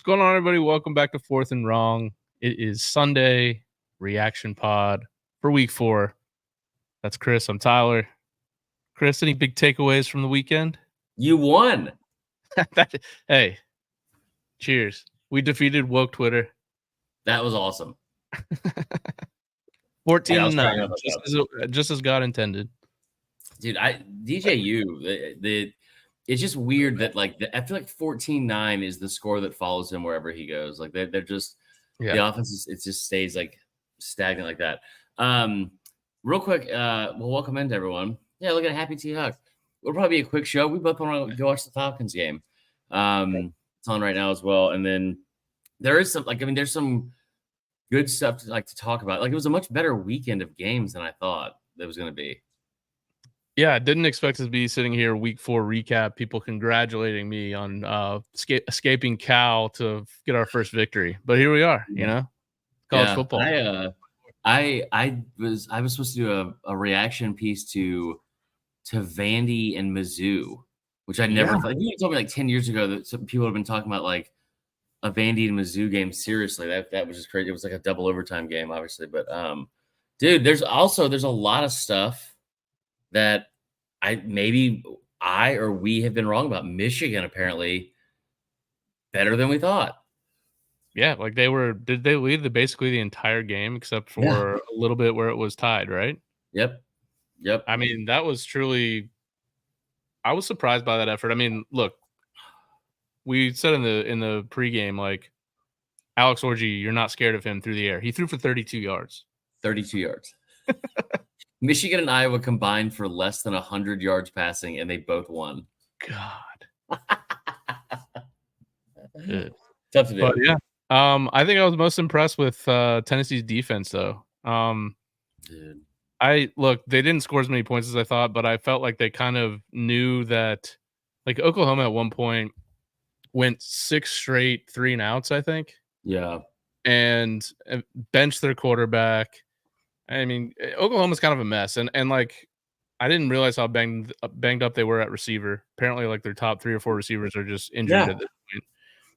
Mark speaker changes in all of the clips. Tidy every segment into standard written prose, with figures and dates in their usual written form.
Speaker 1: What's going on, everybody? Welcome back to Fourth and Wrong. It is Sunday reaction pod for week 4. That's Chris. I'm Tyler. Chris, any big takeaways from the weekend?
Speaker 2: You won.
Speaker 1: Hey, cheers. We defeated woke Twitter.
Speaker 2: That was awesome.
Speaker 1: 14-9, just as God intended.
Speaker 2: Dude, DJU, it's just weird that I feel like 14-9 is the score that follows him wherever he goes. Like they're just the offense it just stays like stagnant like that. Real quick, well, welcome into everyone. Yeah, look at Happy T Huck. It'll probably be a quick show. We both want to go watch the Falcons game. It's on right now as well. And then there is some there's some good stuff to talk about. Like it was a much better weekend of games than I thought it was going to be.
Speaker 1: Yeah, I didn't expect to be sitting here week 4 recap, people congratulating me on escaping Cal to get our first victory. But here we are, college football.
Speaker 2: I was supposed to do a reaction piece to Vandy and Mizzou, which I never thought. You told me like 10 years ago that some people have been talking about like a Vandy and Mizzou game seriously. That was just crazy. It was like a double overtime game, obviously. But dude, there's a lot of stuff that we have been wrong about. Michigan apparently better than we thought.
Speaker 1: Yeah, like did they lead basically the entire game except for a little bit where it was tied, right?
Speaker 2: Yep.
Speaker 1: I mean, that was truly, I was surprised by that effort. I mean, look, we said in the pregame, like Alex Orji, you're not scared of him through the air. He threw for 32 yards.
Speaker 2: 32 yards. Michigan and Iowa combined for less than 100 yards passing, and they both won.
Speaker 1: God.
Speaker 2: Tough to do.
Speaker 1: But yeah. I think I was most impressed with Tennessee's defense, though.
Speaker 2: Dude.
Speaker 1: They didn't score as many points as I thought, but I felt like they kind of knew that, like Oklahoma at one point went 6 straight 3-and-outs, I think.
Speaker 2: Yeah.
Speaker 1: And benched their quarterback. I mean, Oklahoma's kind of a mess, and like I didn't realize how banged up they were at receiver. Apparently, like their top 3 or 4 receivers are just injured at this point.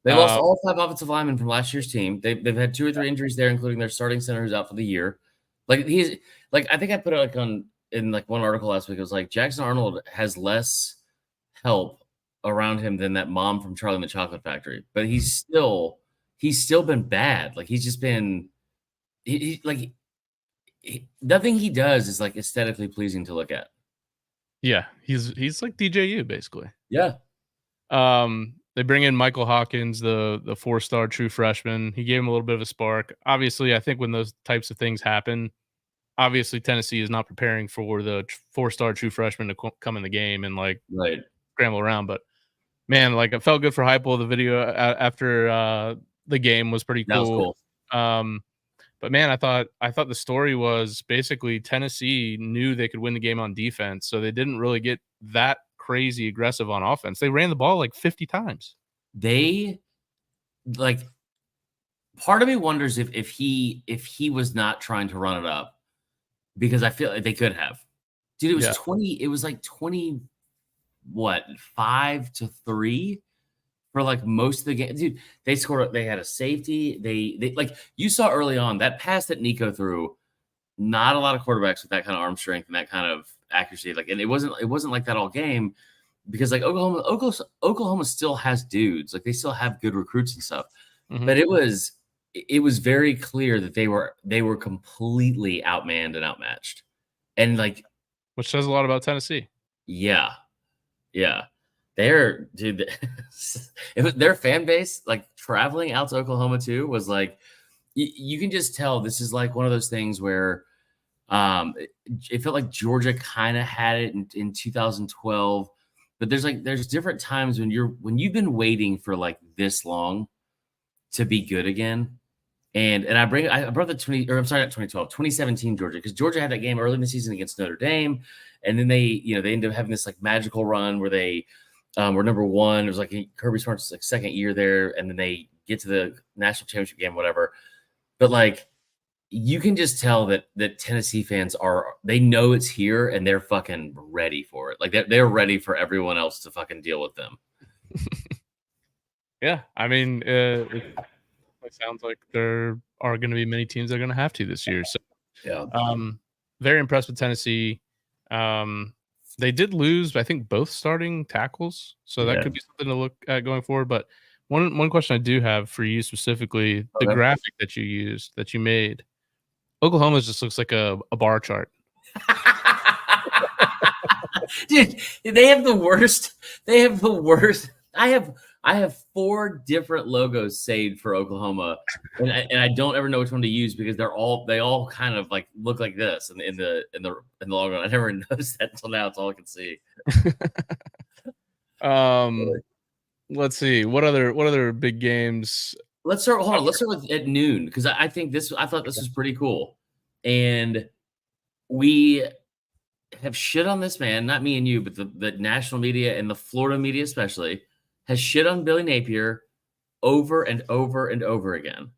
Speaker 2: They lost all 5 offensive linemen from last year's team. They've had 2 or 3 injuries there, including their starting center who's out for the year. Like he's like I think I put it in one article last week. It was like Jackson Arnold has less help around him than that mom from Charlie and the Chocolate Factory, but he's still been bad. Like he's just been nothing he does is like aesthetically pleasing to look at.
Speaker 1: Yeah, he's like DJU basically.
Speaker 2: Yeah.
Speaker 1: They bring in Michael Hawkins, the 4-star true freshman. He gave him a little bit of a spark. Obviously, I think when those types of things happen, obviously Tennessee is not preparing for the 4-star true freshman to come in the game and scramble around. But man, like it felt good for Heupel. The video after the game was pretty cool.
Speaker 2: That was cool.
Speaker 1: But man, I thought the story was basically Tennessee knew they could win the game on defense, so they didn't really get that crazy aggressive on offense. They ran the ball like 50 times.
Speaker 2: They part of me wonders if he was not trying to run it up, because I feel like they could have. Dude, it was 20. It was like 20. What 5-3 for like most of the game. Dude, they scored. They had a safety. They like you saw early on that pass that Nico threw. Not a lot of quarterbacks with that kind of arm strength and that kind of accuracy. Like, and it wasn't like that all game, because like Oklahoma still has dudes. Like they still have good recruits and stuff. Mm-hmm. But it was very clear that they were completely outmanned and outmatched, and like,
Speaker 1: which says a lot about Tennessee.
Speaker 2: Yeah. Their fan base, like traveling out to Oklahoma too, was like, you can just tell this is like one of those things where it felt like Georgia kind of had it in 2012, But there's different times when you've been waiting for like this long to be good again. And I brought the 2017 Georgia, because Georgia had that game early in the season against Notre Dame, and then they ended up having this like magical run where they were number one. It was like Kirby Smart's like second year there, and then they get to the national championship game, whatever. But like, you can just tell that Tennessee fans they know it's here and they're fucking ready for it. Like they're ready for everyone else to fucking deal with them.
Speaker 1: Yeah, I mean, it sounds like there are going to be many teams that are going to have to this year. So,
Speaker 2: yeah,
Speaker 1: very impressed with Tennessee. They did lose, I think, both starting tackles, so that could be something to look at going forward. But one question I do have for you specifically, the graphic that you made, Oklahoma just looks like a bar chart.
Speaker 2: Dude, they have the worst. They have the worst. I have 4 different logos saved for Oklahoma, and I don't ever know which one to use because they all kind of like look like this in the logo. I never noticed that until now. It's all I can see.
Speaker 1: Let's see what other big games.
Speaker 2: Let's start with at noon, because I thought this was pretty cool, and we have shit on this man, not me and you, but the national media and the Florida media especially has shit on Billy Napier over and over and over again.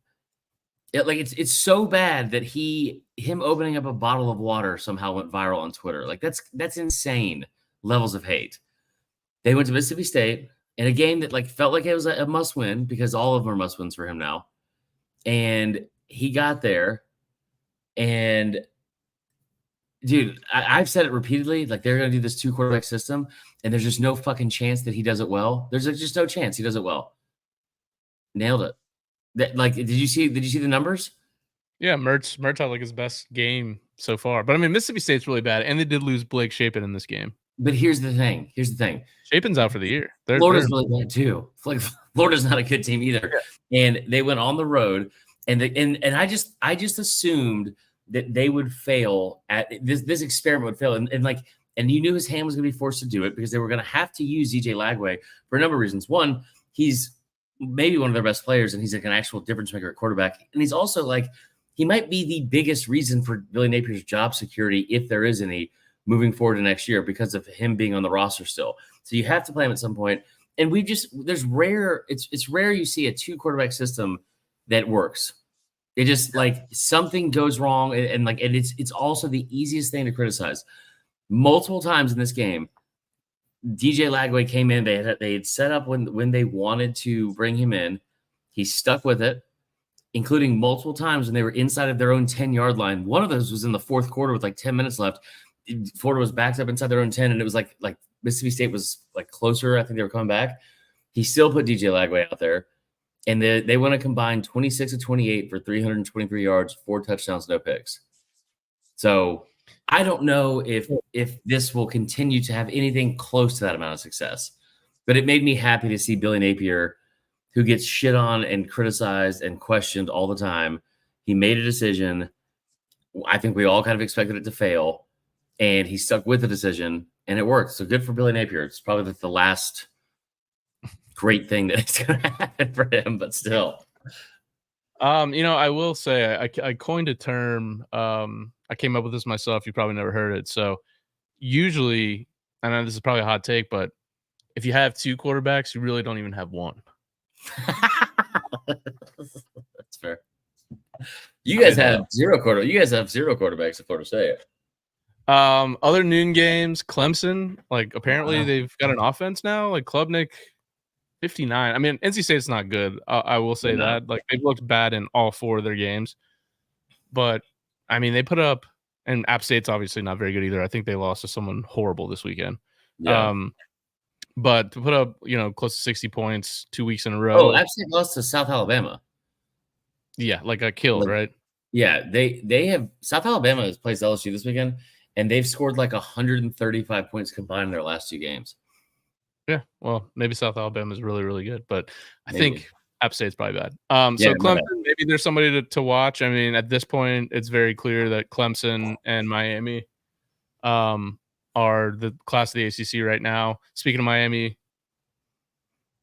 Speaker 2: It's so bad that him opening up a bottle of water somehow went viral on Twitter. Like that's insane levels of hate. They went to Mississippi State in a game that like felt like it was a must win, because all of them are must wins for him now. And he got there, and dude, I've said it repeatedly, like they're going to do this 2 quarterback system, and there's just no fucking chance that he does it well. There's just no chance he does it well. Nailed it. Did you see the numbers?
Speaker 1: Yeah, Mertz had like his best game so far. But I mean, Mississippi State's really bad, and they did lose Blake Shapen in this game.
Speaker 2: But here's the thing.
Speaker 1: Shapen's out for the year.
Speaker 2: Florida's really bad too. Like Florida's not a good team either. Yeah. And they went on the road, and I just assumed that they would fail at this experiment would fail. And you knew his hand was going to be forced to do it, because they were going to have to use DJ Lagway for a number of reasons. One, he's maybe one of their best players, and he's like an actual difference maker at quarterback. And he's also like, he might be the biggest reason for Billy Napier's job security, if there is any, moving forward to next year, because of him being on the roster still. So you have to play him at some point. And it's rare you see a 2 quarterback system that works. It just like something goes wrong, and it's also the easiest thing to criticize. Multiple times in this game, DJ Lagway came in. They had set up when they wanted to bring him in. He stuck with it, including multiple times when they were inside of their own 10-yard line. One of those was in the 4th quarter with like 10 minutes left. Florida was backed up inside their own 10, and it was like Mississippi State was like closer. I think they were coming back. He still put DJ Lagway out there, and they went a combined 26 of 28 for 323 yards, 4 touchdowns, no picks. So I don't know if this will continue to have anything close to that amount of success, but it made me happy to see Billy Napier, who gets shit on and criticized and questioned all the time. He made a decision. I think we all kind of expected it to fail, and he stuck with the decision, and it worked. So good for Billy Napier. It's probably the last great thing that's going to happen for him, but still.
Speaker 1: I will say I coined a term. I came up with this myself. You probably never heard it. So usually, I know this is probably a hot take, but if you have 2 quarterbacks, you really don't even have one.
Speaker 2: That's fair. You guys have 0 quarterbacks. You guys have 0 quarterbacks at Florida State.
Speaker 1: Other noon games, Clemson, like apparently they've got an offense now. Like Klubnik, 59. I mean, NC State's not good. I will say that. Like they've looked bad in all 4 of their games. But I mean, they put up, and App State's obviously not very good either. I think they lost to someone horrible this weekend. Yeah. But to put up, close to 60 points 2 weeks in a row.
Speaker 2: Oh, App State lost to South Alabama.
Speaker 1: Yeah, like got killed, right?
Speaker 2: Yeah, they have. South Alabama has played LSU this weekend, and they've scored like 135 points combined in their last 2 games.
Speaker 1: Yeah, well, maybe South Alabama is really, really good, but I think App State's probably bad. So Clemson, maybe there's somebody to watch. I mean, at this point, it's very clear that Clemson and Miami are are the class of the ACC right now. Speaking of Miami,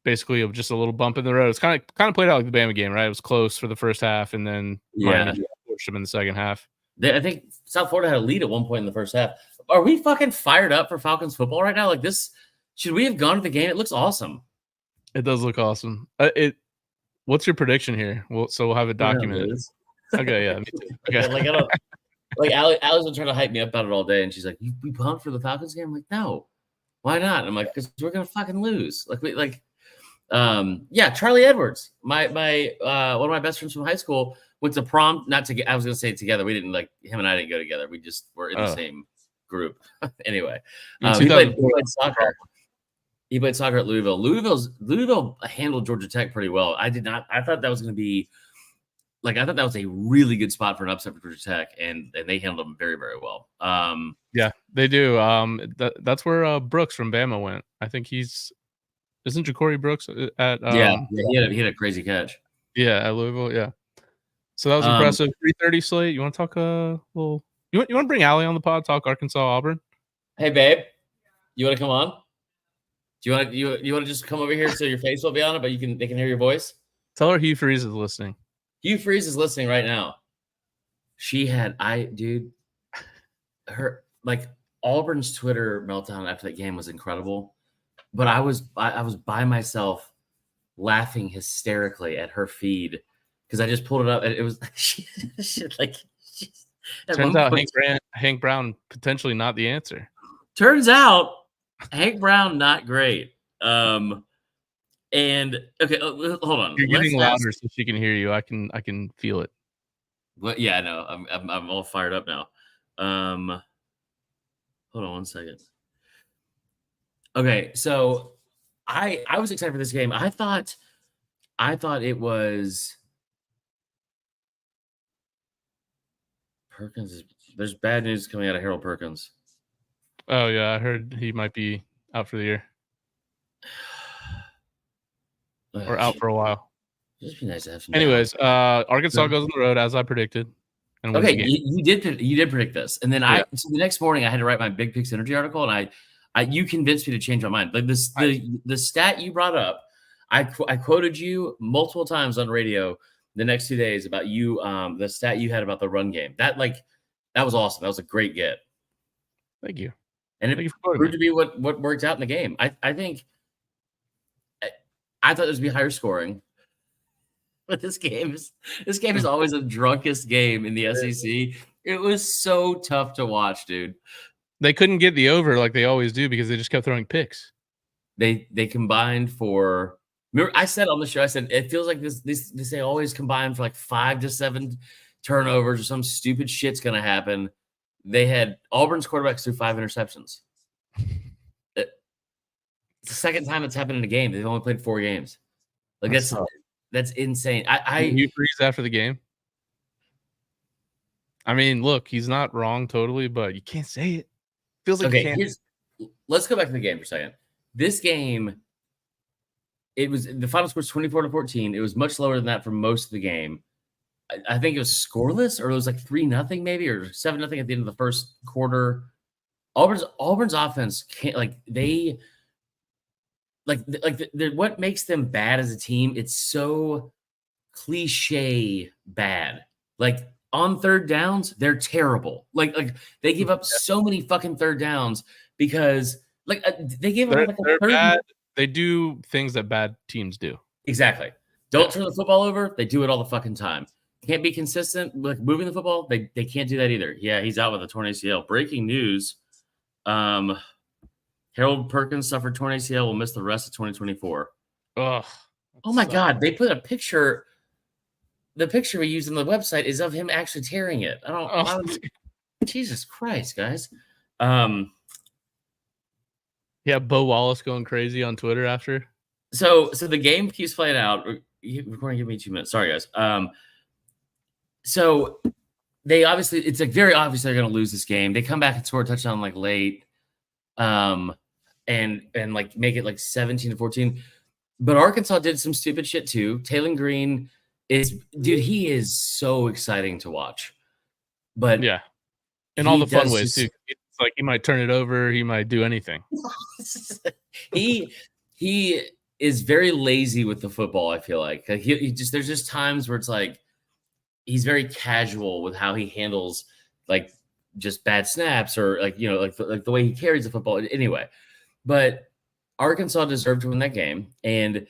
Speaker 1: basically just a little bump in the road. It's kind of played out like the Bama game, right? It was close for the first half, and then Miami forced them in the second half.
Speaker 2: I think South Florida had a lead at one point in the first half. Are we fucking fired up for Falcons football right now? Like this, should we have gone to the game? It looks awesome.
Speaker 1: It does look awesome. What's your prediction here? So we'll have it documented. Okay, yeah, me too. Okay.
Speaker 2: Like I don't. Like Allie's been trying to hype me up about it all day, and she's like, "We pumped for the Falcons game?" I'm like, "No, why not?" And I'm like, "Because we're gonna fucking lose." Charlie Edwards, my one of my best friends from high school, went to prom. Not to I was gonna say together. We didn't him and I didn't go together. We just were in the same group. Anyway, he played soccer. He played soccer at Louisville. Louisville handled Georgia Tech pretty well. I did not. I thought that was going to be. I thought that was a really good spot for an upset for Georgia Tech, and they handled them very, very well.
Speaker 1: Yeah, they do. That's where Brooks from Bama went. I think isn't Ja'Cory Brooks at
Speaker 2: he had a crazy catch.
Speaker 1: Yeah, at Louisville. Yeah, so that was impressive. 3:30 slate. You want to talk a little? You want to bring Allie on the pod? Talk Arkansas Auburn.
Speaker 2: Hey, babe, you want to come on? Do you want to just come over here so your face will be on it, but they can hear your voice?
Speaker 1: Tell her Hugh Freeze is listening.
Speaker 2: Hugh Freeze is listening right now. Auburn's Twitter meltdown after that game was incredible, but I was by myself laughing hysterically at her feed because I just pulled it up and it was
Speaker 1: turns out Hank Brown potentially not the answer.
Speaker 2: Turns out Hank Brown not great. And okay, hold on.
Speaker 1: You're getting louder so she can hear you. I can feel it.
Speaker 2: Well, yeah, I know. I'm all fired up now. Hold on one second. Okay, so I was excited for this game. I thought it was Perkins. There's bad news coming out of Harold Perkins.
Speaker 1: Oh yeah, I heard he might be out for the year. Or out for a while.
Speaker 2: Just be nice to have some.
Speaker 1: Anyways, Arkansas goes on the road as I predicted.
Speaker 2: And okay, you did predict this, and then so the next morning I had to write my Big Picks Energy article, and you convinced me to change my mind. Like the stat you brought up, I quoted you multiple times on radio the next 2 days about you, the stat you had about the run game. That was awesome. That was a great get.
Speaker 1: Thank you.
Speaker 2: And it proved to be what worked out in the game. I think. I thought this would be higher scoring, but this game is always the drunkest game in the SEC. It was so tough to watch, dude.
Speaker 1: They couldn't get the over like they always do because they just kept throwing picks.
Speaker 2: They combined for. Remember, I said on the show, I said it feels like they always combine for like 5 to 7 turnovers or some stupid shit's gonna happen. They had Auburn's quarterbacks threw 5 interceptions. It's the second time it's happened in a game. They've only played 4 games. Like that's insane.
Speaker 1: You freeze after the game. I mean, look, he's not wrong totally, but you can't say it. Feels like
Speaker 2: let's go back to the game for a second. This game, the final score was 24-14. It was much lower than that for most of the game. I think it was scoreless, or it was like 3-0 maybe, or 7-0 at the end of the first quarter. Auburn's offense can't what makes them bad as a team? It's so cliche bad. Like on third downs, they're terrible. Like they give up so many fucking third downs because they give up like a third.
Speaker 1: Bad. They do things that bad teams do.
Speaker 2: Exactly. Don't turn the football over. They do it all the fucking time. Can't be consistent like moving the football. They can't do that either. Yeah, he's out with a torn ACL. Breaking news. Harold Perkins suffered torn ACL, will miss the rest of 2024.
Speaker 1: Oh
Speaker 2: my God. They put a picture. The picture we used on the website is of him actually tearing it. Jesus Christ, guys.
Speaker 1: Yeah, Bo Wallace going crazy on Twitter after.
Speaker 2: So the game keeps playing out. We're going to give me 2 minutes. Sorry, guys. So it's like very obvious they're going to lose this game. They come back and score a touchdown like late. And like make it like 17-14. But Arkansas did some stupid shit too. Taylor Green he is so exciting to watch. But
Speaker 1: yeah, in all the fun ways too. It's like he might turn it over. He might do anything.
Speaker 2: he is very lazy with the football. I feel like he just there's just times where it's like he's very casual with how he handles like just bad snaps or like like the way he carries the football. Anyway, but Arkansas deserved to win that game, and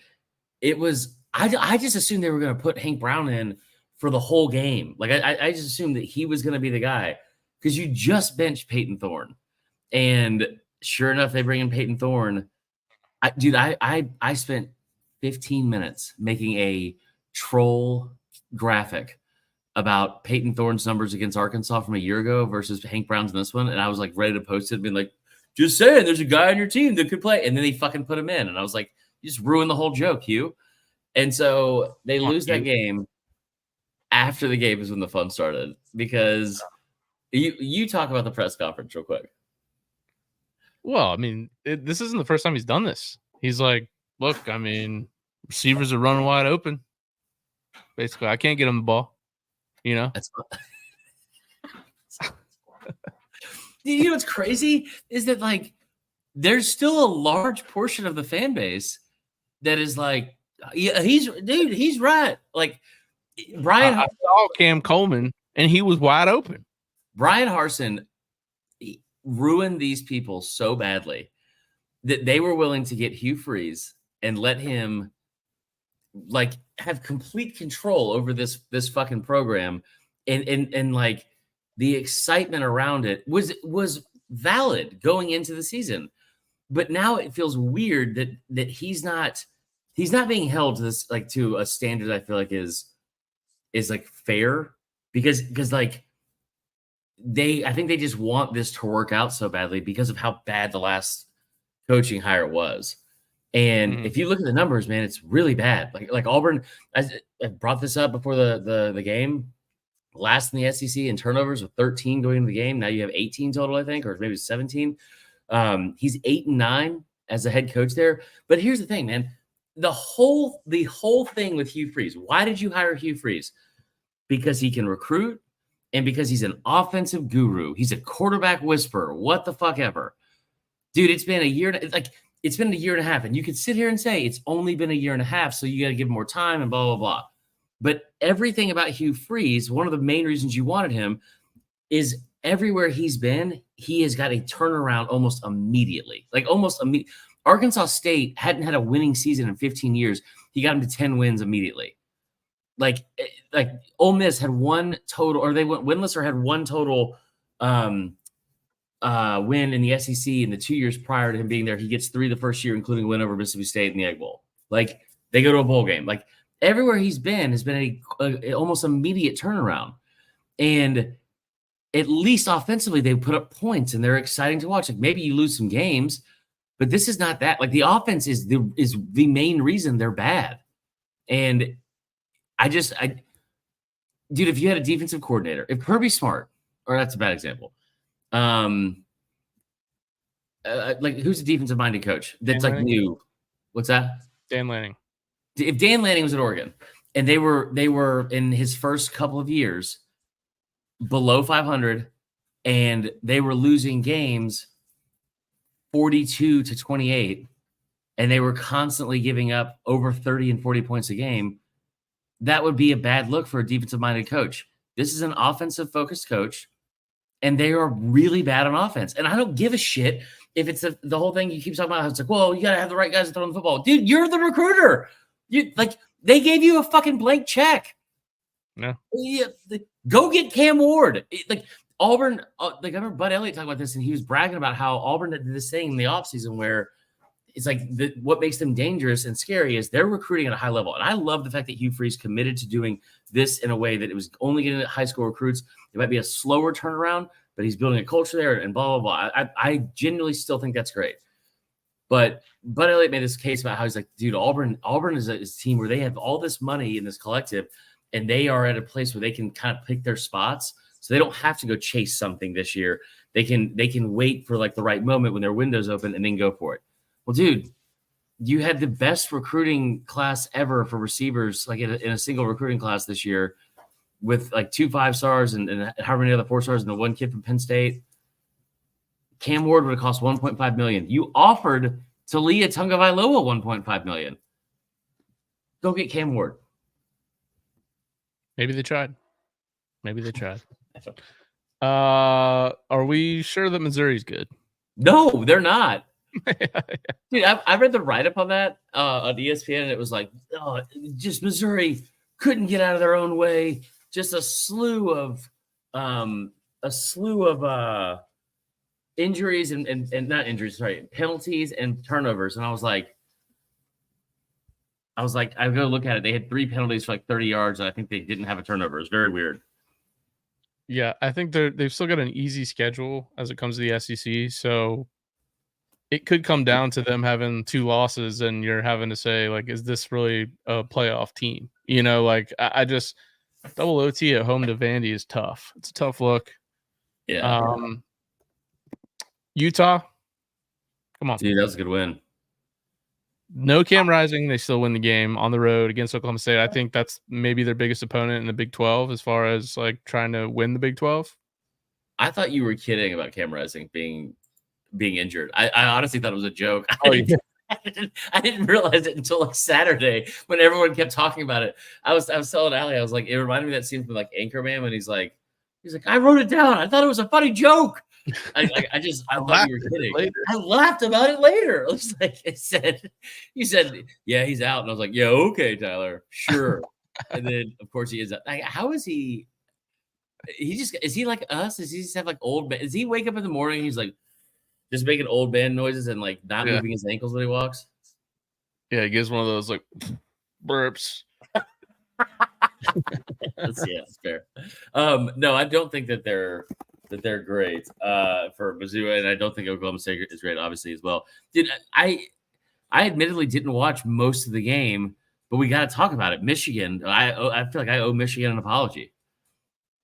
Speaker 2: it was I just assumed they were going to put Hank Brown in for the whole game. Like I just assumed that he was going to be the guy because you just benched Peyton Thorne, and sure enough, they bring in Peyton Thorne. I spent 15 minutes making a troll graphic about Peyton Thorne's numbers against Arkansas from a year ago versus Hank Brown's in this one, and I was like ready to post it, and being like, just saying, there's a guy on your team that could play, and then they fucking put him in, and I was like, you just ruined the whole joke, Hugh. And so they lose that game. After the game is when the fun started, because you talk about the press conference real quick.
Speaker 1: Well, I mean, this isn't the first time he's done this. He's like, look, I mean, receivers are running wide open. Basically, I can't get him the ball. You know?
Speaker 2: You know what's crazy is that, like, there's still a large portion of the fan base that is like, yeah, he's right. Like, Brian,
Speaker 1: I saw Cam Coleman, and he was wide open.
Speaker 2: Brian Harsin ruined these people so badly that they were willing to get Hugh Freeze and let him like have complete control over this fucking program, and like the excitement around it was valid going into the season, but now it feels weird that he's not being held to this like to a standard I feel like is like fair because like I think they just want this to work out so badly because of how bad the last coaching hire was. And if you look at the numbers, man, it's really bad. Like Auburn, I brought this up before the game, last in the SEC in turnovers with 13 going into the game. Now you have 18 total, I think, or maybe 17. He's 8-9 as a head coach there. But here's the thing, man. The whole thing with Hugh Freeze. Why did you hire Hugh Freeze? Because he can recruit and because he's an offensive guru. He's a quarterback whisperer. What the fuck ever. Dude, it's been a year. It's been a year and a half. And you could sit here and say it's only been a year and a half, so you got to give him more time and blah, blah, blah. But everything about Hugh Freeze, one of the main reasons you wanted him is everywhere he's been, he has got a turnaround almost immediately. Like almost immediately. Arkansas State hadn't had a winning season in 15 years. He got him to 10 wins immediately. Like Ole Miss had one total, or they went winless or had one total win in the SEC in the 2 years prior to him being there. He gets 3 the first year, including a win over Mississippi State in the Egg Bowl. Like they go to a bowl game. Like everywhere he's been has been a almost immediate turnaround. And at least offensively, they put up points and they're exciting to watch. Like maybe you lose some games, but this is not that. Like the offense is the main reason they're bad. And dude, if you had a defensive coordinator, if Kirby Smart, or that's a bad example, like who's a defensive minded coach that's like new? What's that?
Speaker 1: Dan Lanning.
Speaker 2: If Dan Lanning was at Oregon and they were in his first couple of years below 500 and they were losing games 42-28 and they were constantly giving up over 30 and 40 points a game, that would be a bad look for a defensive-minded coach. This is an offensive-focused coach, and they are really bad on offense. And I don't give a shit if it's the whole thing you keep talking about. It's like, well, you got to have the right guys to throw the football. Dude, you're the recruiter. They gave you a fucking blank check.
Speaker 1: No.
Speaker 2: Yeah, go get Cam Ward. Auburn, I remember Bud Elliott talking about this, and he was bragging about how Auburn did this thing in the offseason where it's like what makes them dangerous and scary is they're recruiting at a high level. And I love the fact that Hugh Freeze committed to doing this in a way that it was only getting at high school recruits. It might be a slower turnaround, but he's building a culture there and blah, blah, blah. I genuinely still think that's great. But Bud Elliott made this case about how he's like, dude, Auburn is a team where they have all this money in this collective, and they are at a place where they can kind of pick their spots. So they don't have to go chase something this year. They can wait for like the right moment when their window's open and then go for it. Well, dude, you had the best recruiting class ever for receivers, like in a single recruiting class this year, with like 2 5-stars and however many other 4-stars and the one kid from Penn State. Cam Ward would have cost $1.5 million. You offered Talia Tagovailoa $1.5 million. Go get Cam Ward.
Speaker 1: Maybe they tried. Are we sure that Missouri's good?
Speaker 2: No, they're not. Dude, I read the write-up on that on ESPN, and it was like, oh, just Missouri couldn't get out of their own way. Just a slew of injuries and not injuries, sorry, penalties and turnovers. And I was like, I go look at it. They had 3 penalties for like 30 yards, and I think they didn't have a turnover. It's very weird.
Speaker 1: Yeah, I think they've still got an easy schedule as it comes to the SEC. So it could come down to them having 2 losses, and you're having to say, like, is this really a playoff team? You know, like I just double OT at home to Vandy is tough. It's a tough look.
Speaker 2: Yeah.
Speaker 1: Utah, come on.
Speaker 2: Dude, that was a good win.
Speaker 1: No Cam Rising, they still win the game on the road against Oklahoma State. I think that's maybe their biggest opponent in the Big 12 as far as like trying to win the Big 12.
Speaker 2: I thought you were kidding about Cam Rising being injured. I honestly thought it was a joke.
Speaker 1: Oh, yeah.
Speaker 2: I didn't realize it until like Saturday when everyone kept talking about it. I was telling Allie, I was like, it reminded me of that scene from like Anchorman when he's like, I wrote it down. I thought it was a funny joke. I thought you were kidding. I laughed about it later. It was like you said, yeah, he's out. And I was like, yeah, okay, Tyler, sure. And then of course he is out. Like, how is he? Is he like us? Does he just have like old man? Does he wake up in the morning? He's like just making old man noises and like not moving his ankles when he walks.
Speaker 1: Yeah, he gives one of those like burps.
Speaker 2: That's fair. No, I don't think that they're great for Mizzou, and I don't think Oklahoma State is great, obviously, as well. Dude, I admittedly didn't watch most of the game, but we got to talk about it. Michigan, I feel like I owe Michigan an apology.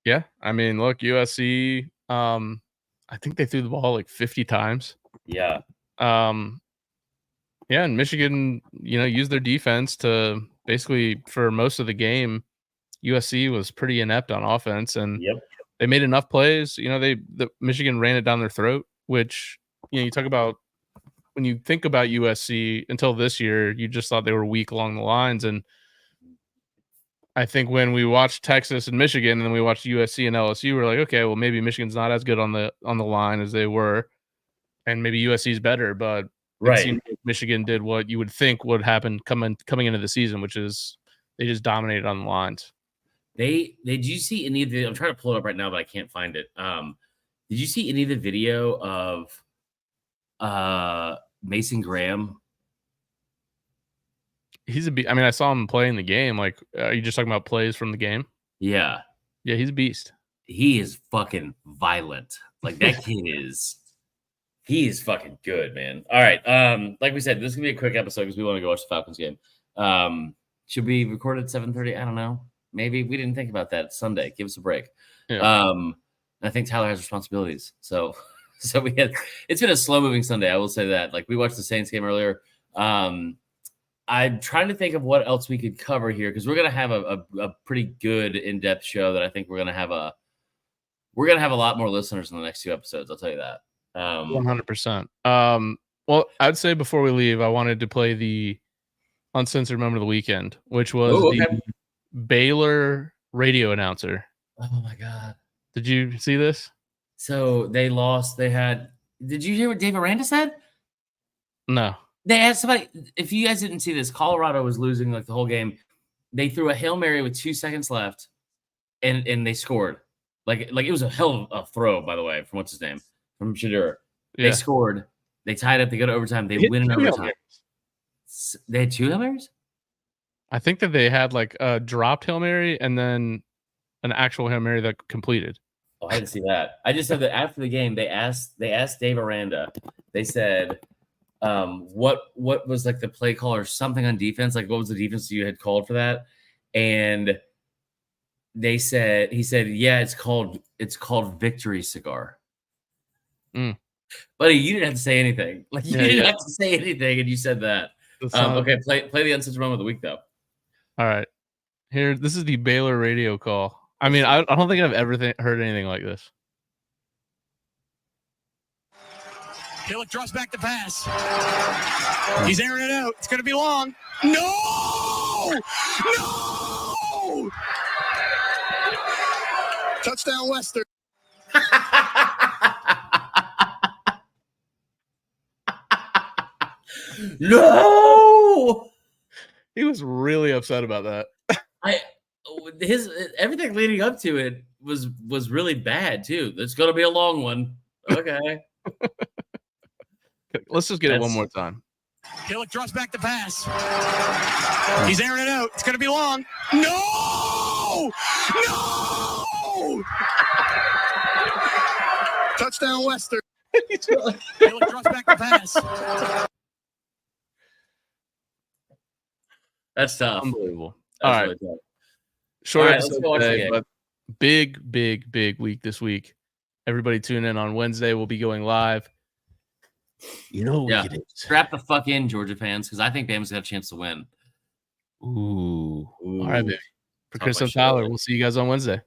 Speaker 1: Yeah, I mean, look, USC. I think they threw the ball like 50 times.
Speaker 2: Yeah.
Speaker 1: Yeah, and Michigan, used their defense to basically for most of the game. USC was pretty inept on offense, and they made enough plays. The Michigan ran it down their throat, which you talk about when you think about USC until this year, you just thought they were weak along the lines. And I think when we watched Texas and Michigan, and then we watched USC and LSU, we're like, okay, well, maybe Michigan's not as good on the line as they were, and maybe USC's better. But it seemed like Michigan did what you would think would happen coming into the season, which is they just dominated on the lines.
Speaker 2: Did you see any of the? I'm trying to pull it up right now, but I can't find it. Did you see any of the video of Mason Graham?
Speaker 1: I saw him play in the game. Like, are you just talking about plays from the game?
Speaker 2: Yeah.
Speaker 1: Yeah, he's a beast.
Speaker 2: He is fucking violent. Like that kid is. He is fucking good, man. All right. Like we said, this is gonna be a quick episode because we want to go watch the Falcons game. Should we record at 7:30? I don't know. Maybe we didn't think about that. It's Sunday. Give us a break. Yeah. I think Tyler has responsibilities. So it's been a slow moving Sunday. I will say that. Like we watched the Saints game earlier. I'm trying to think of what else we could cover here because we're gonna have a pretty good in-depth show that I think we're gonna have a lot more listeners in the next 2 episodes. I'll tell you that.
Speaker 1: 100%. Well, I'd say before we leave, I wanted to play the uncensored moment of the weekend, which was the Baylor radio announcer.
Speaker 2: Oh my God.
Speaker 1: Did you see this?
Speaker 2: So they lost. Did you hear what Dave Aranda said?
Speaker 1: No.
Speaker 2: They asked somebody, if you guys didn't see this, Colorado was losing like the whole game. They threw a Hail Mary with 2 seconds left and they scored. Like it was a hell of a throw, by the way, from what's his name? From Shadur. Yeah. They scored. They tied up. They go to overtime. They win in overtime. They had 2 Hail Marys?
Speaker 1: I think that they had like a dropped Hail Mary and then an actual Hail Mary that completed.
Speaker 2: Oh, I didn't see that. I just said that after the game, they asked Dave Aranda. They said, what was like the play call or something on defense? Like what was the defense you had called for that? And he said, yeah, it's called Victory Cigar. Buddy, you didn't have to say anything. Like you didn't have to say anything, and you said that. Okay, play the uncensored moment of the week though.
Speaker 1: All right, here. This is the Baylor radio call. I mean, I don't think I've ever heard anything like this.
Speaker 3: Hillick draws back the pass. He's airing it out. It's going to be long. No! No! Touchdown, Western.
Speaker 2: No!
Speaker 1: He was really upset about that.
Speaker 2: Everything leading up to it was really bad too. It's going to be a long one. Okay.
Speaker 1: Let's just get it one more time.
Speaker 3: Hillick draws back the pass. He's airing it out. It's going to be long. No! No! Touchdown, Western. Hillick draws back the pass.
Speaker 2: That's tough.
Speaker 1: Unbelievable.
Speaker 2: That's
Speaker 1: All right.
Speaker 2: really tough.
Speaker 1: Short
Speaker 2: All right,
Speaker 1: episode
Speaker 2: let's go watch the
Speaker 1: today,
Speaker 2: game.
Speaker 1: but big week this week. Everybody tune in on Wednesday. We'll be going live. You know,
Speaker 2: Yeah. Strap the fuck in, Georgia fans, because I think Bama's got a chance to win.
Speaker 1: Ooh. All right, baby. For
Speaker 2: Talk
Speaker 1: Chris
Speaker 2: my
Speaker 1: and
Speaker 2: shit.
Speaker 1: Tyler, we'll see you guys on Wednesday.